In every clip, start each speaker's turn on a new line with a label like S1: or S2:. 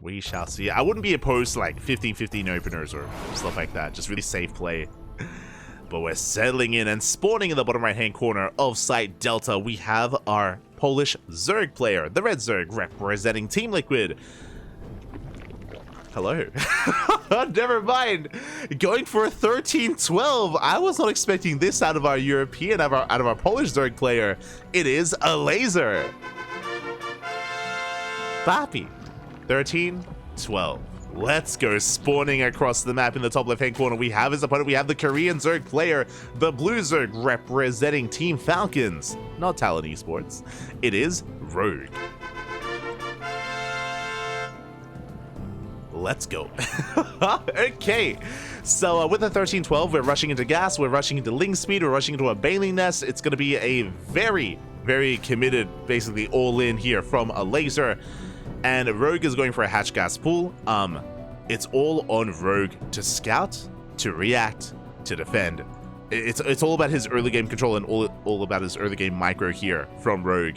S1: We shall see. I wouldn't be opposed to like 15-15 openers or stuff like that. Just really safe play. But we're settling in and spawning in the bottom right-hand corner of Site Delta. We have our Polish Zerg player, the Red Zerg, representing Team Liquid. Hello. Never mind. Going for a 13-12. I was not expecting this out of our European, out of our Polish Zerg player. It is Elazer. Bappy. 13-12. Let's go. Spawning across the map in the top left-hand corner. We have his opponent. We have the Korean Zerg player, the Blue Zerg, representing Team Falcons. Not Talon Esports. It is Rogue. Let's go. Okay. So with the 13-12, we're rushing into gas. We're rushing into Ling Speed. We're rushing into a Baneling Nest. It's going to be a very, very committed, basically all-in here from Elazer. And Rogue is going for a hatch gas pool. It's all on Rogue to scout, to react, to defend. It's all about his early game control and all about his early game micro here from Rogue.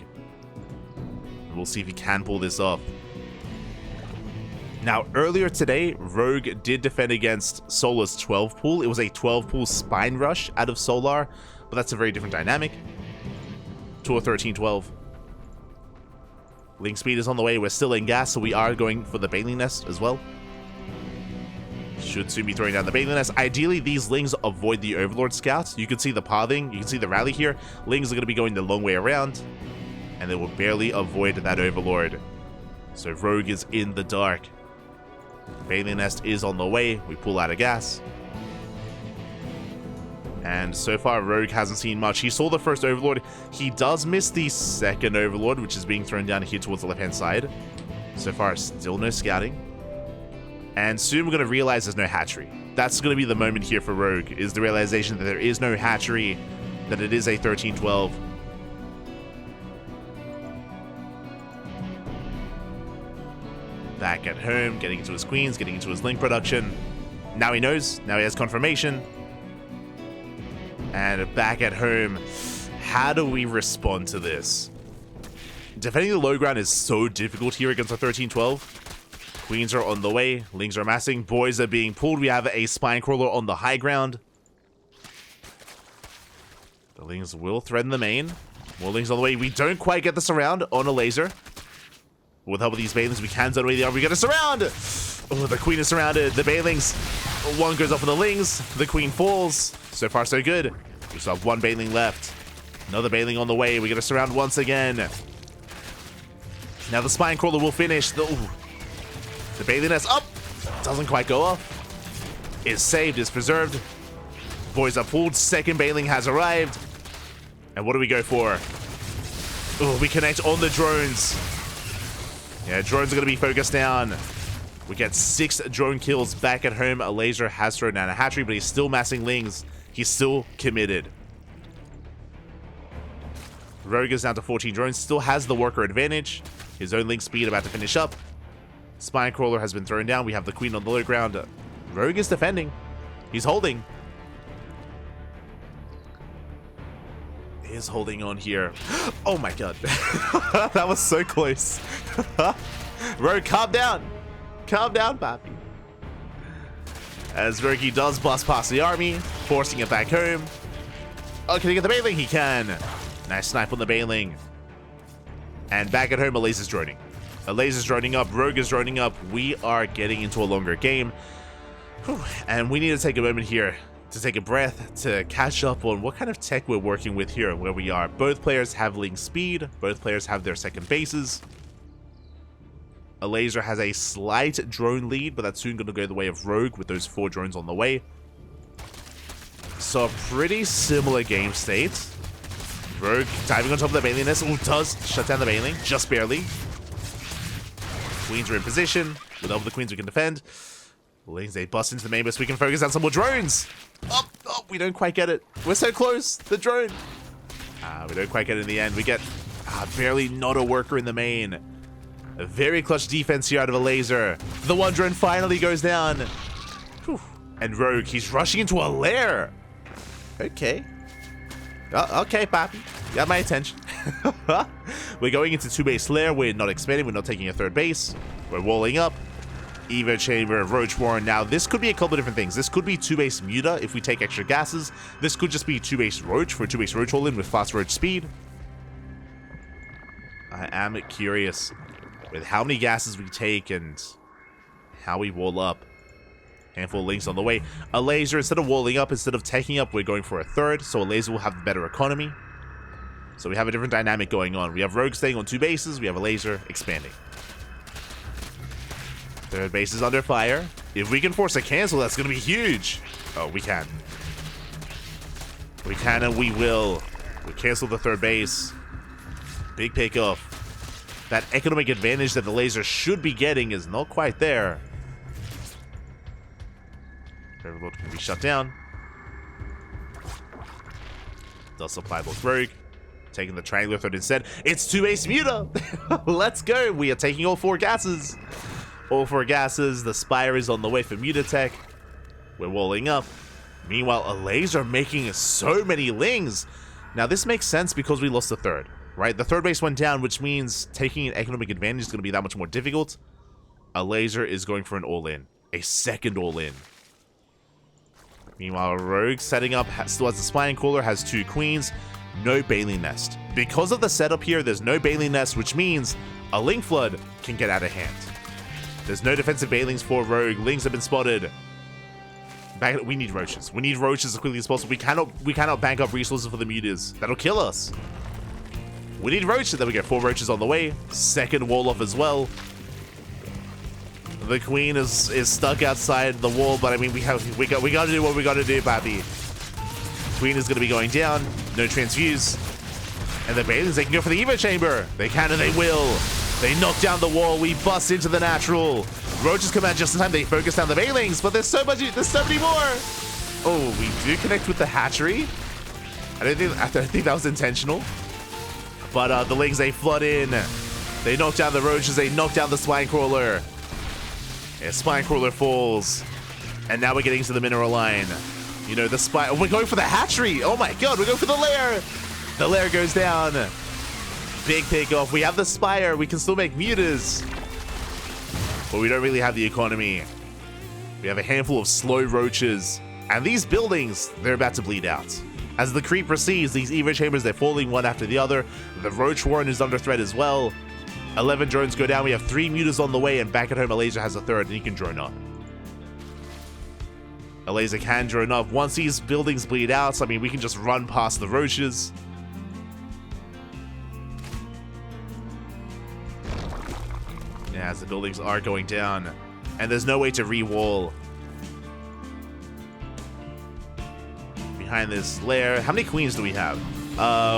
S1: We'll see if he can pull this off. Now, earlier today, Rogue did defend against Solar's 12 pool. It was a 12 pool spine rush out of Solar, but that's a very different dynamic to a 13-12. Link speed is on the way. We're still in gas, so we are going for the Baneling Nest as well. Should soon be throwing down the Baneling Nest. Ideally, these Lings avoid the Overlord Scouts. You can see the pathing. You can see the rally here. Lings are going to be going the long way around, and they will barely avoid that Overlord. So Rogue is in the dark. Baneling Nest is on the way. We pull out of gas. And so far, Rogue hasn't seen much. He saw the first Overlord. He does miss the second Overlord, which is being thrown down here towards the left-hand side. So far, still no scouting. And soon we're going to realize there's no hatchery. That's going to be the moment here for Rogue, is the realization that there is no hatchery, that it is a 13-12. Back at home, getting into his queens, getting into his link production. Now he knows. Now he has confirmation. And back at home, how do we respond to this? Defending the low ground is so difficult here against a 13-12. Queens are on the way. Lings are amassing. Boys are being pulled. We have a spine crawler on the high ground. The Lings will threaten the main. More Lings on the way. We don't quite get the surround on Elazer. With help of these Banelings, we can zone away the armor. We get a surround! Oh, the Queen is surrounded. The Banelings, one goes off on the Lings. The Queen falls. So far, so good. We still have one Baneling left. Another Baneling on the way. We get a surround once again. Now the Spine Crawler will finish. The Baneling Nest up. Doesn't quite go off. Is saved, is preserved. Boys are pulled. Second Baneling has arrived. And what do we go for? Oh, we connect on the drones. Yeah, drones are going to be focused down. We get 6 drone kills back at home. Elazer has thrown down a hatchery, but he's still massing Lings. He's still committed. Rogue is down to 14 drones. Still has the worker advantage. His own Link speed about to finish up. Spine Crawler has been thrown down. We have the Queen on the low ground. Rogue is defending. He's holding. He is holding on here. Oh my god. That was so close. Rogue, calm down. Calm down, Papi. As Rogue does bust past the army, forcing it back home. Oh, can he get the Baneling? He can. Nice snipe on the Baneling. And back at home, Elazer's droning. Elazer's droning up. Rogue is droning up. We are getting into a longer game. Whew. And we need to take a moment here to take a breath, to catch up on what kind of tech we're working with here and where we are. Both players have Link speed. Both players have their second bases. Elazer has a slight drone lead, but that's soon going to go the way of Rogue with those 4 drones on the way. So a pretty similar game state. Rogue diving on top of the Baneling Nest. Ooh, does shut down the Baneling, just barely. Queens are in position. With all the Queens we can defend. Lings, they bust into the main base. We can focus on some more drones. Oh, we don't quite get it. We're so close. The drone. We don't quite get it in the end. We get barely not a worker in the main. A very clutch defense here out of Elazer. The one drone finally goes down. Whew. And Rogue, he's rushing into a lair. Okay. Okay, Papi. You got my attention. We're going into 2-base lair. We're not expanding. We're not taking a 3rd base. We're walling up. Evo Chamber, Roach Warren. Now, this could be a couple of different things. This could be 2-base Muta if we take extra gases. This could just be 2-base Roach for 2-base Roach all-in with fast Roach speed. I am curious with how many gases we take and how we wall up. Handful of links on the way. Elazer, instead of walling up, instead of taking up, we're going for a third, so Elazer will have the better economy. So we have a different dynamic going on. We have Rogue staying on 2 bases, we have Elazer expanding. Third base is under fire. If we can force a cancel, that's going to be huge. Oh, we can. We can and we will. We cancel the third base. Big pickoff. That economic advantage that the Elazer should be getting is not quite there. Overlord can be shut down. Does supply both Rogue. Taking the triangular third instead. It's 2-base Muta. Let's go. We are taking all 4 gases. All 4 gases. The Spire is on the way for Muta Tech. We're walling up. Meanwhile, Elazer making so many lings. Now, this makes sense because we lost the third, right? The third base went down, which means taking an economic advantage is going to be that much more difficult. Elazer is going for an all-in. A second all-in. Meanwhile, Rogue setting up, still has the Spine Cooler, has 2 queens, no Bailey Nest. Because of the setup here, there's no Bailey Nest, which means a Link Flood can get out of hand. There's no defensive Bailings for Rogue. Lings have been spotted. We need Roaches. We need Roaches as quickly as possible. We cannot bank up resources for the Mutas. That'll kill us. We need Roaches. There we go. 4 Roaches on the way. Second wall off as well. The Queen is stuck outside the wall, but I mean we got to do what we got to do, Pappy. Queen is going to be going down. No transfuse. And the Bailings, they can go for the Evo Chamber. They can and they will. They knock down the wall. We bust into the natural. Roaches come out just in time. They focus down the Bailings, but there's so many more. Oh, we do connect with the hatchery. I don't think that was intentional. But the Lings, they flood in. They knock down the Roaches. They knock down the Spine Crawler. Yeah, Spine Crawler falls. And now we're getting to the mineral line. You know, the Spine... Oh, we're going for the hatchery. Oh my god, we're going for the lair. The lair goes down. Big pickoff. We have the Spire. We can still make Mutas. But we don't really have the economy. We have a handful of slow Roaches. And these buildings, they're about to bleed out. As the creep proceeds, these Evo Chambers, they're falling one after the other. The Roach Warren is under threat as well. 11 drones go down. We have 3 Mutas on the way, and back at home, Elazer has a third, and he can drone up. Elazer can drone up. Once these buildings bleed out, so, I mean, we can just run past the Roaches. Yeah, as the buildings are going down. And there's no way to re-wall. Behind this lair. How many queens do we have?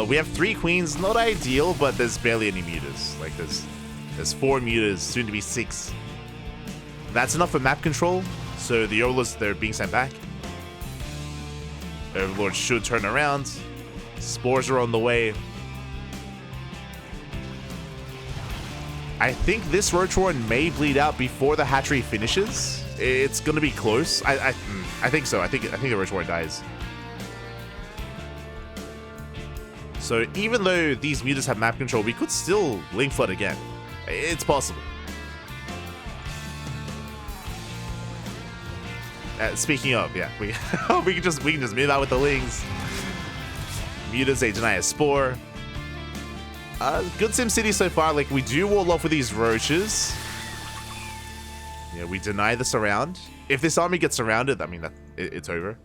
S1: We have 3 queens. Not ideal, but there's barely any Mutas. Like, there's 4 Mutas, soon to be 6. That's enough for map control. So the Overlords, they're being sent back. Overlord should turn around. Spores are on the way. I think this Roach Warren may bleed out before the hatchery finishes. It's going to be close. I think so. I think the Roach Warren dies. So even though these Mutas have map control, we could still Link Flood again. It's possible. Speaking of, yeah, we can just move out with the Lings. Mutas, they deny a Spore. Good SimCity so far. Like, we do wall off with these Roaches. Yeah, we deny the surround. If this army gets surrounded, I mean, it's over.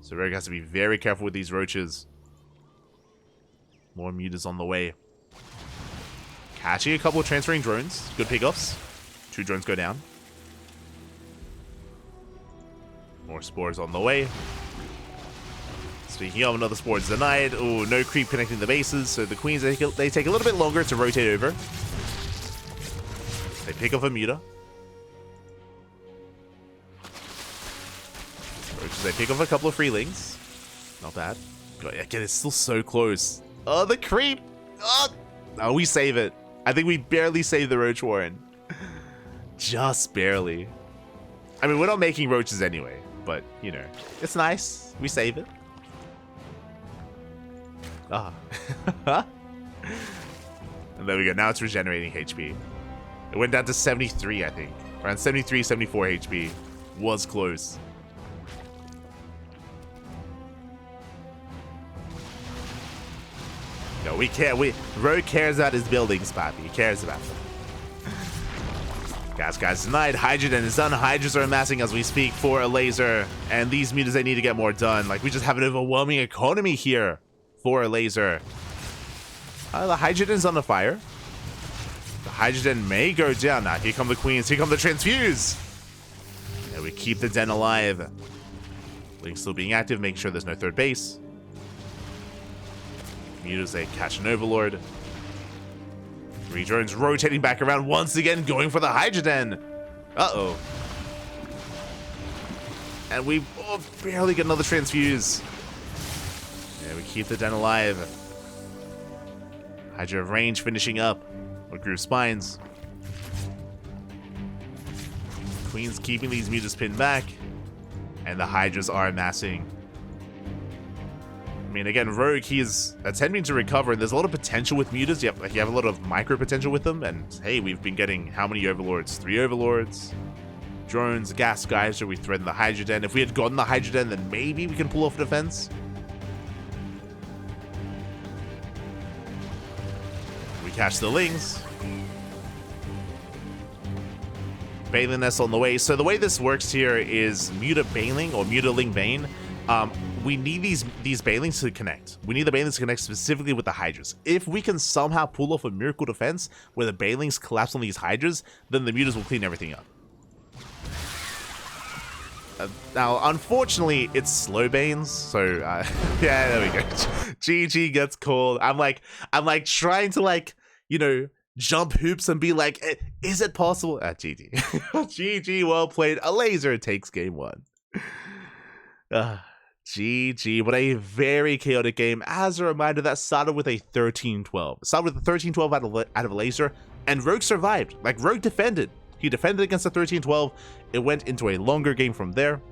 S1: So Rogue has to be very careful with these Roaches. More Mutas on the way. Catching a couple of transferring drones. Good pickoffs. 2 drones go down. More Spores on the way. Speaking of, another Spore is denied. Oh, no creep connecting the bases. So the Queens, they take a little bit longer to rotate over. They pick off a Muta. Roaches, they pick off a couple of Freelings. Not bad. God, again, it's still so close. Oh, the creep! Oh, we save it. I think we barely save the Roach Warren. Just barely. I mean, we're not making Roaches anyway, but, you know, it's nice. We save it. Ah. And there we go. Now it's regenerating HP. It went down to 73, I think. Around 73, 74 HP. Was close. No, we can't. Rogue cares about his buildings, Pappy. He cares about them. Guys denied. Hydrogen is done. Hydras are amassing as we speak for Elazer. And these meters, they need to get more done. Like, we just have an overwhelming economy here for Elazer. The Hydrogen's on the fire. The Hydrogen may go down. Now, here come the Queens. Here come the Transfuse. And we keep the Den alive. Link still being active, making sure there's no third base. Mutas, they catch an Overlord. 3 drones rotating back around once again, going for the Hydrogen. Uh-oh. And we barely get another Transfuse. Yeah, we keep the Den alive. Hydra of range finishing up with Groove Spines. Queen's keeping these Mutas pinned back. And the Hydras are amassing. I mean, again, Rogue, he's attempting to recover, and there's a lot of potential with Mutas. You have a lot of micro potential with them, and hey, we've been getting how many Overlords? 3 Overlords, drones, gas geyser. We threaten the Hydrogen. If we had gotten the Hydrogen, then maybe we can pull off defense. We catch the Lings. Bailing Nest on the way. So the way this works here is Muta Bailing or Muta Ling Bane. We need these Bailings to connect. We need the Bailings to connect specifically with the Hydras. If we can somehow pull off a miracle defense where the Bailings collapse on these Hydras, then the Mutas will clean everything up. Now, unfortunately, it's slow Banes, so yeah, there we go. GG gets called. I'm like trying to, like, you know, jump hoops and be like, is it possible? GG. GG, well played. Elazer takes game 1. GG, what a very chaotic game. As a reminder, that started with a 13-12. It started with a 13-12 out of Elazer, and Rogue survived. Like, Rogue defended. He defended against the 13-12. It went into a longer game from there.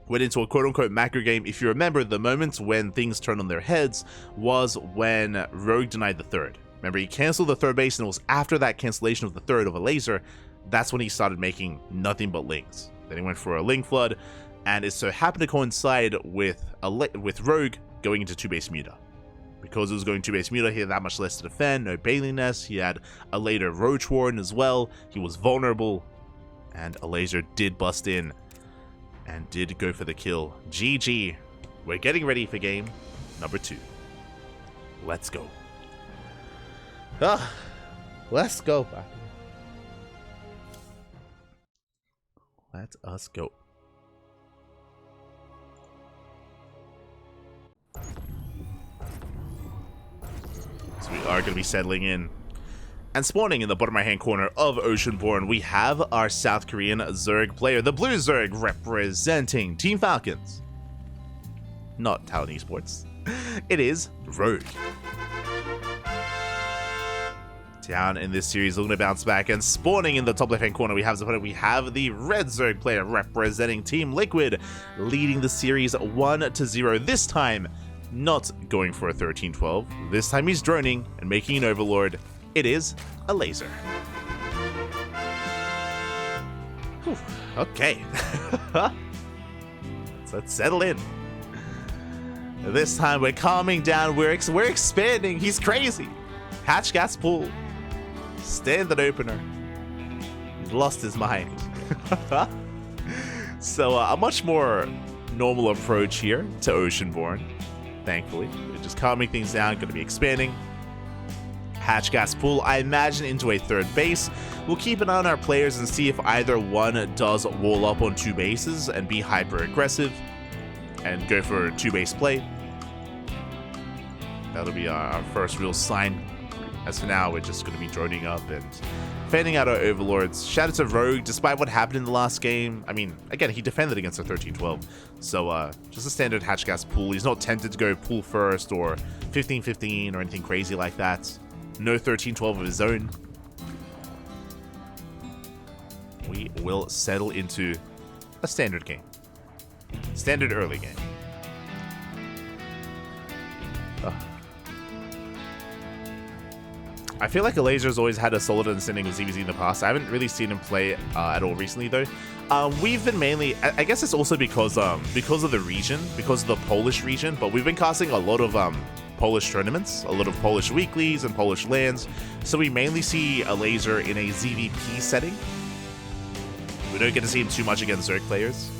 S1: Went into a quote-unquote macro game. If you remember, the moments when things turned on their heads was when Rogue denied the third. Remember, he canceled the third base, and it was after that cancellation of the third of Elazer, that's when he started making nothing but Lings. Then he went for a Ling Flood, and it so happened to coincide with Rogue going into 2-base Muta. Because it was going 2-base Muta, he had that much less to defend, no Bailing Nest, he had a later Roach Warren as well, he was vulnerable, and Elazer did bust in, and did go for the kill. GG. We're getting ready for game number 2. Let's go. Let's go. Let us go. So we are going to be settling in. And spawning in the bottom right-hand corner of Oceanborn, we have our South Korean Zerg player, the Blue Zerg, representing Team Falcons. Not Talon Esports. It is Rogue. Down in this series, looking to bounce back, and spawning in the top left-hand corner, we have the Red Zerg player representing Team Liquid, leading the series 1-0. This time, not going for a 13-12. This time he's droning and making an Overlord. It is Elazer. Whew. Okay. Let's settle in. This time we're calming down. We're expanding. He's crazy. Hatch gas pool. Standard opener. He's lost his mind. So a much more normal approach here to Oceanborn. Thankfully, we're just calming things down. Going to be expanding. Hatch gas pool, I imagine, into a third base. We'll keep an eye on our players and see if either one does wall up on 2 bases and be hyper aggressive and go for a 2-base play. That'll be our first real sign. As for now, we're just going to be droning up and fanning out our Overlords. Shout out to Rogue, despite what happened in the last game. I mean, again, he defended against a 13-12. So, just a standard hatch gas pool. He's not tempted to go pool first or 15-15 or anything crazy like that. No 13-12 of his own. We will settle into a standard game. Standard early game. I feel like Elazer's always had a solid understanding of ZvZ in the past. I haven't really seen him play at all recently, though. We've been mainly, I guess it's also because of the region, because of the Polish region, but we've been casting a lot of Polish tournaments, a lot of Polish weeklies and Polish lands, so we mainly see Elazer in a ZvP setting. We don't get to see him too much against Zerg players.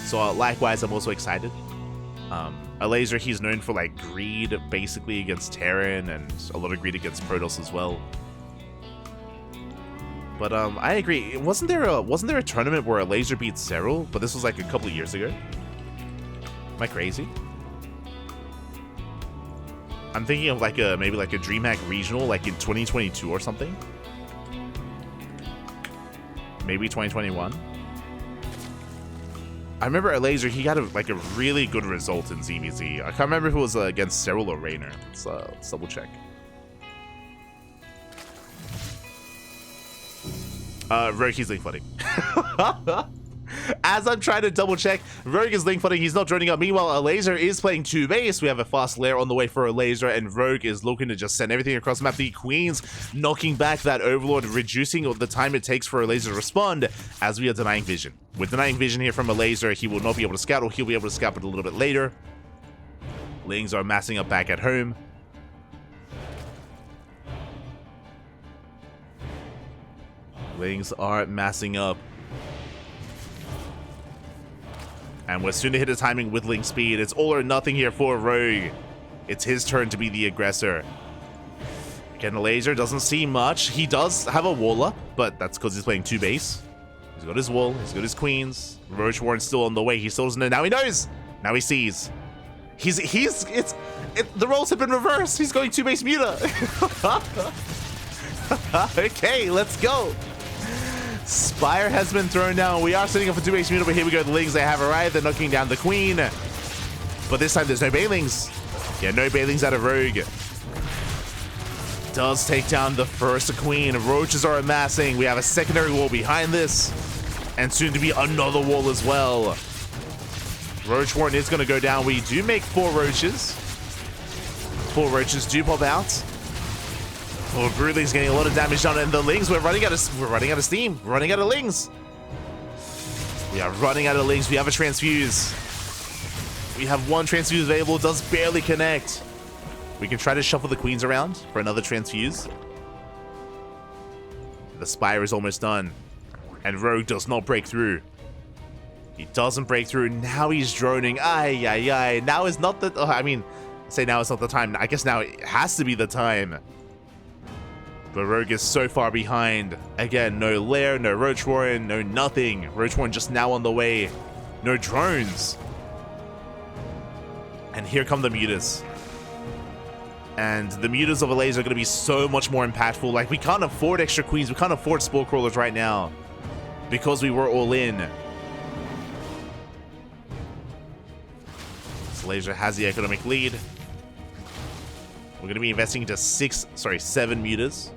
S1: So likewise, I'm also excited. Elazer, he's known for like greed basically against Terran and a lot of greed against Protoss as well. But I agree. Wasn't there a tournament where Elazer beat Cyril? But this was like a couple of years ago. Am I crazy? I'm thinking of like maybe like a DreamHack regional like in 2022 or something. Maybe 2021. I remember Elazer, he got a really good result in ZvZ. I can't remember if it was against Cyril or Raynor. Let's double check. Rogue, he's link flooding. As I'm trying to double check, Rogue is link flooding. He's not joining up. Meanwhile, Elazer is playing 2 base. We have a fast lair on the way for Elazer, and Rogue is looking to just send everything across the map. The Queens knocking back that Overlord, reducing the time it takes for Elazer to respond, as we are denying vision. With denying vision here from Elazer, he will not be able to scout, or he'll be able to scout it a little bit later. Lings are massing up back at home. Lings are massing up. And we're soon to hit a timing with Ling speed. It's all or nothing here for Rogue. It's his turn to be the aggressor. Again, Elazer doesn't see much. He does have a wall up, but that's because he's playing 2 base. He's got his wall, he's got his queens. Roach Warren's still on the way. He still doesn't know. Now he knows. Now he sees. The roles have been reversed. He's going 2 base muta. Okay, let's go. Spire has been thrown down. We are setting up for 2 base muta, but here we go. The Lings, they have arrived. They're knocking down the queen. But this time there's no Bailings. Yeah, no Bailings out of Rogue. Does take down the first queen. Roaches are amassing. We have a secondary wall behind this. And soon to be another wall as well. Roach Warren is going to go down. We do make 4 roaches. 4 roaches do pop out. Oh, Broodling's getting a lot of damage done, and the Lings, we're running out of steam. We're running out of Lings. We are running out of Lings. We have a transfuse. We have 1 transfuse available. It does barely connect. We can try to shuffle the queens around for another transfuse. The Spire is almost done, and Rogue does not break through. He doesn't break through. Now he's droning. Ay, ay, ay. Now is not the... say now is not the time. I guess now it has to be the time. But Rogue is so far behind. Again, no lair, no Roach Warren, no nothing. Roach Warren just now on the way. No drones. And here come the mutas. And the mutas of Elazer are going to be so much more impactful. Like, we can't afford extra queens. We can't afford spore crawlers right now. Because we were all in. So Elazer has the economic lead. We're going to be investing into 7 mutas.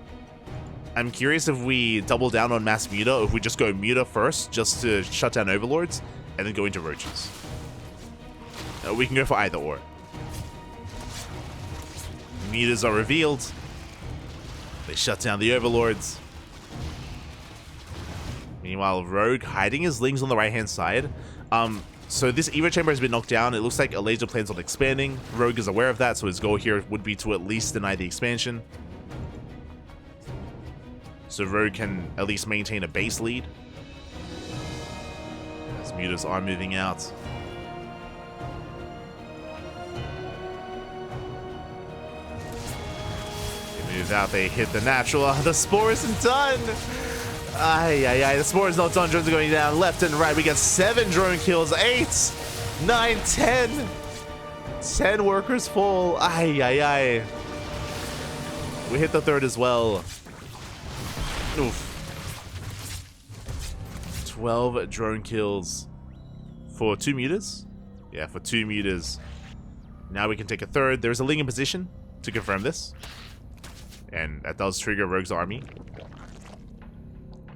S1: I'm curious if we double down on mass muta, or if we just go muta first, just to shut down overlords, and then go into roaches. We can go for either or. Mutas are revealed. They shut down the overlords. Meanwhile, Rogue hiding his Lings on the right-hand side. So this Evo chamber has been knocked down. It looks like Elazer plans on expanding. Rogue is aware of that, so his goal here would be to at least deny the expansion. So Rogue can at least maintain a base lead. As mutas are moving out. They move out, they hit the natural. The spore isn't done! Ay, ay, ay, the spore is not done. Drones are going down left and right. We got 7 drone kills, 8, 9, 10. 10 workers fall. Ay, ay, ay. We hit the 3rd as well. Oof. 12 drone kills for 2 mutas. Yeah, for 2 mutas. Now we can take a 3rd. There's a Ling in position to confirm this. And that does trigger Rogue's army.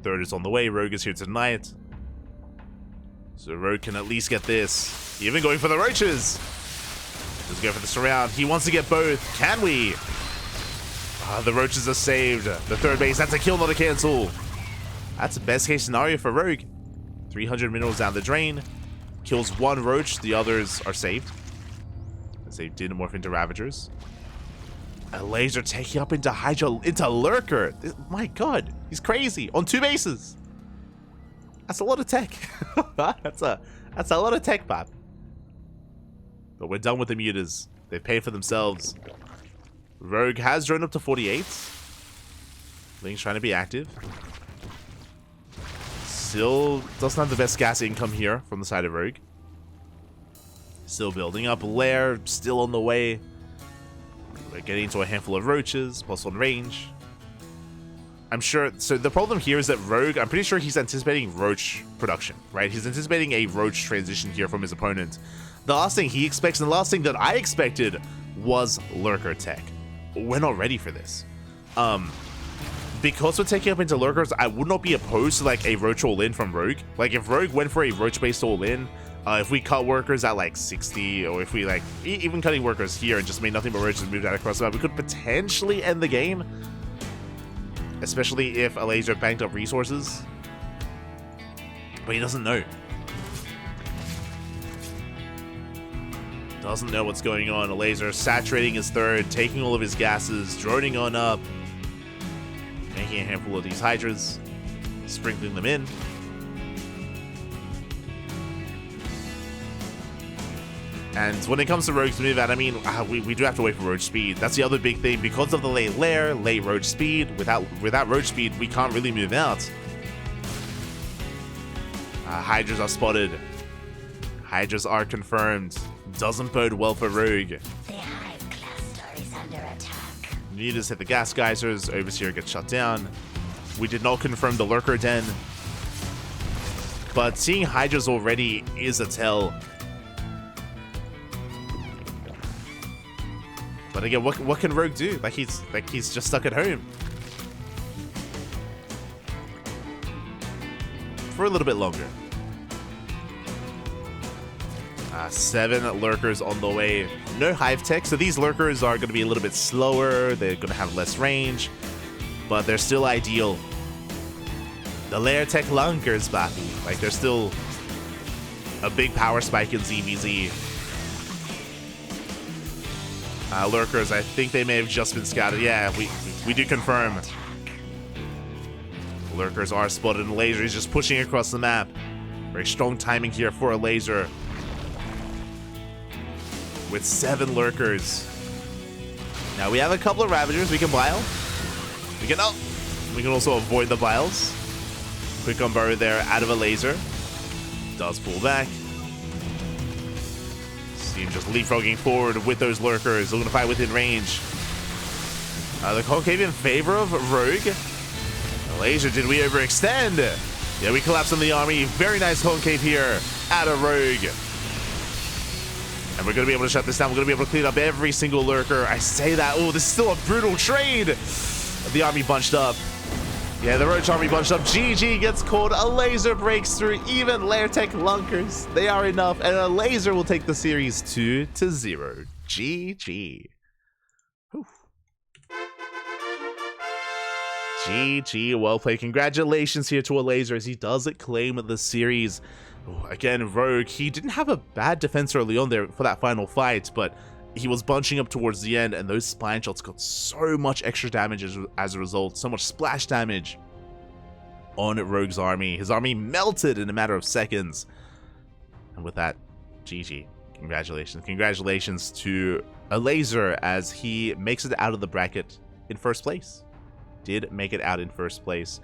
S1: 3rd is on the way. Rogue is here tonight. So Rogue can at least get this. Even going for the roaches. Let's go for the surround. He wants to get both. Can we? The roaches are saved. The third base, that's a kill, not a cancel. That's the best case scenario for Rogue. 300 minerals down the drain. Kills one roach, the others are saved, as they did morph into Ravagers. Elazer taking up into Hydra, into Lurker. My god, he's crazy. On 2 bases. That's a lot of tech. that's a lot of tech, Bob. But we're done with the mutas. They've paid for themselves. Rogue has drawn up to 48. Ling's trying to be active. Still doesn't have the best gas income here from the side of Rogue. Still building up. Lair still on the way. We're getting into a handful of roaches, plus on range. I'm sure, so the problem here is that Rogue, I'm pretty sure he's anticipating roach production, right? He's anticipating a roach transition here from his opponent. The last thing he expects, and the last thing that I expected, was Lurker tech. We're not ready for this. Because we're taking up into Lurkers, I would not be opposed to like a roach all-in from Rogue. Like if Rogue went for a roach-based all-in, if we cut workers at like 60, or if we like, even cutting workers here and just made nothing but roaches and moved out across the map, we could potentially end the game. Especially if Elazer banked up resources. But he doesn't know. Doesn't know what's going on. Elazer saturating his third, taking all of his gases, droning on up. Making a handful of these Hydras. Sprinkling them in. And when it comes to Rogue's move out, I mean, we do have to wait for Roach speed. That's the other big thing. Because of the late Lair, late Roach speed, without Roach speed, we can't really move out. Hydras are spotted. Hydras are confirmed. Doesn't bode well for Rogue.
S2: The hive cluster is under attack.
S1: Mutas hit the gas geysers. Overseer gets shut down. We did not confirm the Lurker Den. But seeing Hydras already is a tell. But again, what can Rogue do? Like he's just stuck at home for a little bit longer. 7 Lurkers on the way. No hive tech, so these Lurkers are going to be a little bit slower. They're going to have less range, but they're still ideal. The Lair tech Lunkers, Bappy. Like they're still a big power spike in ZvZ. Lurkers, I think they may have just been scouted. Yeah, we do confirm. Lurkers are spotted, and Elazer is just pushing across the map. Very strong timing here for Elazer. With 7 Lurkers. Now we have a couple of Ravagers we can bile. We can also avoid the biles. Quick on burrow there out of Elazer. Does pull back. See him just leapfrogging forward with those Lurkers, looking to fight within range. The concave in favor of Rogue. Elazer, did we overextend? Yeah, we collapsed on the army. Very nice concave here out of Rogue. And we're going to be able to shut this down. We're going to be able to clean up every single Lurker. I say that. Oh, this is still a brutal trade. The army bunched up. Yeah, the Roach army bunched up. GG gets called. Elazer breaks through. Even Lair Tech Lunkers. They are enough. And Elazer will take the series 2-0. GG. Whew. GG. Well played. Congratulations here to Elazer as he does claim the series. Again, Rogue, he didn't have a bad defense early on there for that final fight, but he was bunching up towards the end, and those spine shots got so much extra damage as a result, so much splash damage on Rogue's army. His army melted in a matter of seconds. And with that, GG. Congratulations. Congratulations to Elazer as he makes it out of the bracket in first place. Did make it out in first place.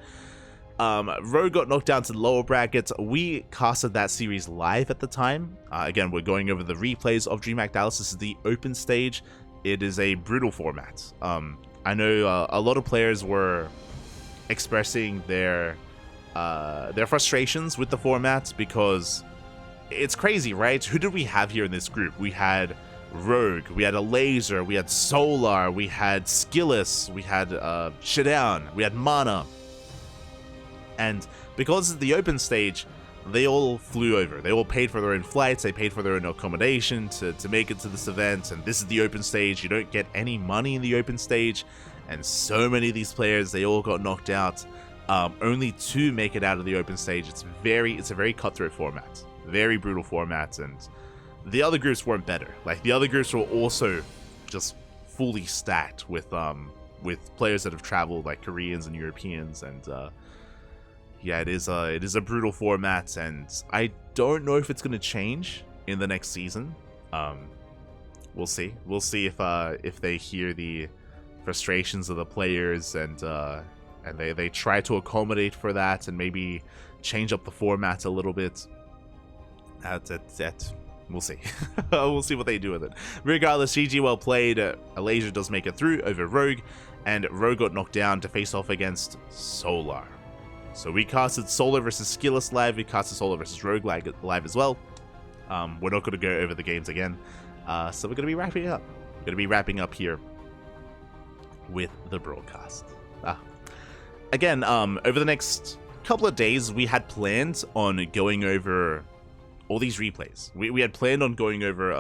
S1: Rogue got knocked down to the lower brackets. We casted that series live at the time. Again, we're going over the replays of DreamHack Dallas. This is the open stage. It is a brutal format. I know a lot of players were expressing their frustrations with the format because it's crazy, right? Who did we have here in this group? We had Rogue, we had Elazer, we had Solar, we had Skillus, we had Shadown, we had Mana. And because of the open stage, they all flew over. They all paid for their own flights, they paid for their own accommodation to make it to this event, and this is the open stage. You don't get any money in the open stage, and so many of these players, they all got knocked out. Only 2 make it out of the open stage. It's a very cutthroat format, very brutal format, and the other groups weren't better. Like, the other groups were also just fully stacked with players that have traveled, like Koreans and Europeans, and yeah, it is a brutal format, and I don't know if it's gonna change in the next season. We'll see. We'll see if they hear the frustrations of the players, and they try to accommodate for that and maybe change up the format a little bit. That we'll see. We'll see what they do with it. Regardless, GG well played. Elazer does make it through over Rogue, and Rogue got knocked down to face off against Solar. So we casted Solar versus Skilless live. We casted Solar versus Rogue live as well. We're not going to go over the games again. So we're going to be wrapping up. We're going to be wrapping up here with the broadcast. Again, over the next couple of days, we had planned on going over all these replays. We had planned on going over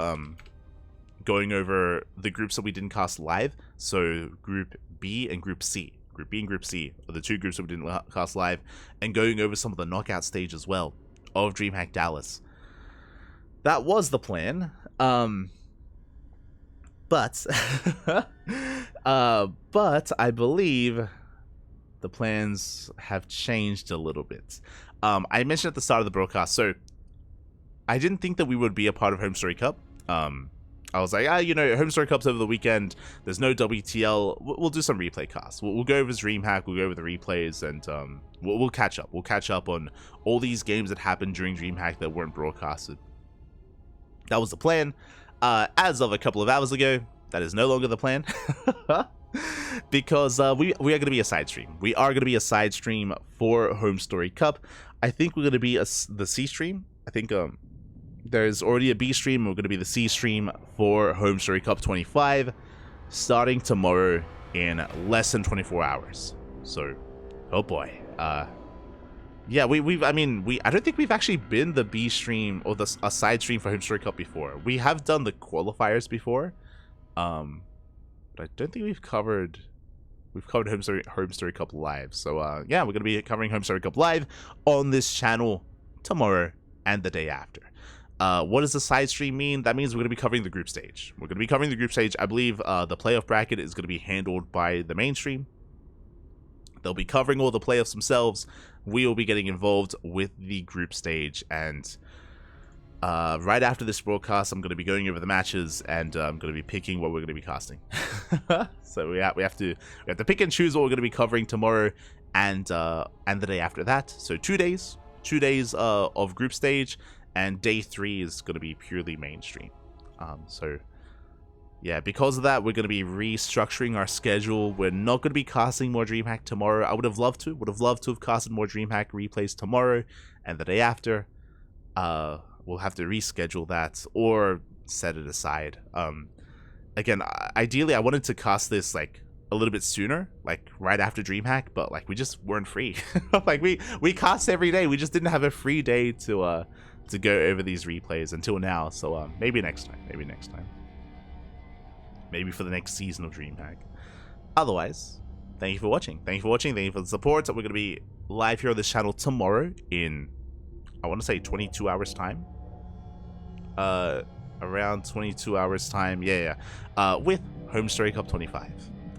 S1: the groups that we didn't cast live. So Group B and Group C. Group B and Group C are the 2 groups that we didn't cast live, and going over some of the knockout stage as well of DreamHack Dallas. That was the plan. But I believe the plans have changed a little bit. I mentioned at the start of the broadcast, so I didn't think that we would be a part of Home Story Cup. I was like, Home Story Cup's over the weekend. There's no WTL. We'll do some replay casts. We'll go over DreamHack. We'll go over the replays, and we'll catch up. We'll catch up on all these games that happened during DreamHack that weren't broadcasted. That was the plan. As of a couple of hours ago, that is no longer the plan. Because we are going to be a side stream. We are going to be a side stream for Home Story Cup. I think we're going to be the C stream. I think there's already a B stream. We're going to be the C stream for Home Story Cup 25, starting tomorrow in less than 24 hours. So, oh boy. Yeah, I don't think we've actually been the B stream or a side stream for Home Story Cup before. We have done the qualifiers before, but I don't think we've covered Home Story Cup live. So yeah, we're gonna be covering Home Story Cup live on this channel tomorrow and the day after. What does the side stream mean? That means we're gonna be covering the group stage. We're gonna be covering the group stage. I believe the playoff bracket is gonna be handled by the mainstream. They'll be covering all the playoffs themselves. We will be getting involved with the group stage, and right after this broadcast, I'm going to be going over the matches, and I'm going to be picking what we're going to be casting. So we have to pick and choose what we're going to be covering tomorrow and the day after that. So 2 days of group stage, and day 3 is going to be purely mainstream. So yeah, because of that, we're going to be restructuring our schedule. We're not going to be casting more DreamHack tomorrow. I would have loved to have casted more DreamHack replays tomorrow and the day after. We'll have to reschedule that or set it aside. Again, ideally, I wanted to cast this like a little bit sooner, like right after DreamHack, but like we just weren't free. Like we cast every day. We just didn't have a free day to go over these replays until now. So maybe next time. Maybe for the next season of DreamHack. Otherwise, thank you for watching. Thank you for the support. We're going to be live here on this channel tomorrow in, I want to say 22 hours time. Around 22 hours time. Yeah. With Home Story Cup 25.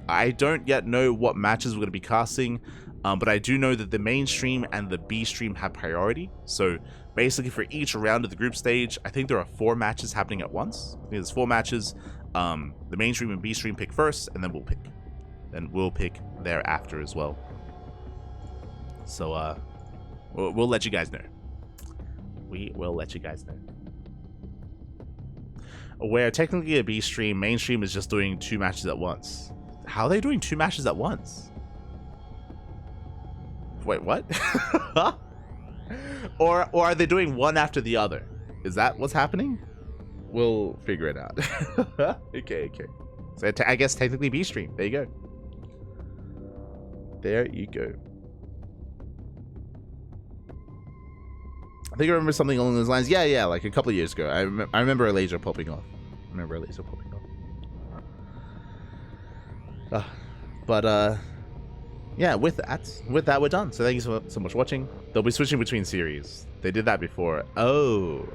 S1: I don't yet know what matches we're going to be casting, but I do know that the main stream and the B stream have priority. So basically for each round of the group stage, I think there are 4 matches happening at once. I think there's 4 matches. The main stream and B stream pick first, and then we'll pick. Then we'll pick thereafter as well. So we'll let you guys know. We will let you guys know. Where technically a B stream, main stream is just doing 2 matches at once. How are they doing 2 matches at once? Wait, what? Or are they doing one after the other? Is that what's happening? We'll figure it out. Okay. So I guess technically B stream. There you go. I think I remember something along those lines. Yeah, like a couple of years ago. I remember Elazer popping off. But yeah, with that we're done. So thank you so much for watching. They'll be switching between series. They did that before. Oh,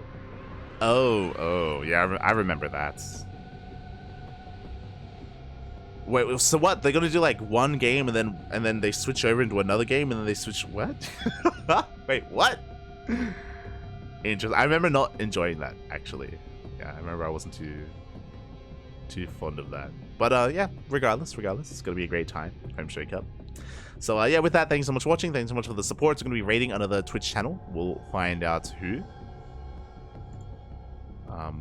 S1: yeah, I remember that. Wait, so what? They're gonna do like one game and then they switch over into another game and then they switch what? Wait, what? Interesting. I remember not enjoying that actually. Yeah, I remember I wasn't too fond of that. But yeah, regardless, it's gonna be a great time. Home Straight Cup. So yeah, with that, thanks so much for watching. Thanks so much for the support. It's gonna be raiding another Twitch channel. We'll find out who.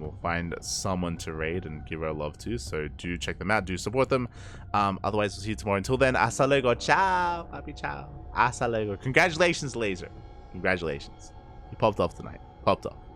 S1: We'll find someone to raid and give our love to, so do check them out, do support them. Otherwise, we'll see you tomorrow. Until then, hasta luego, ciao, happy ciao, hasta luego. Congratulations, Elazer. Congratulations. You popped off tonight. Popped off.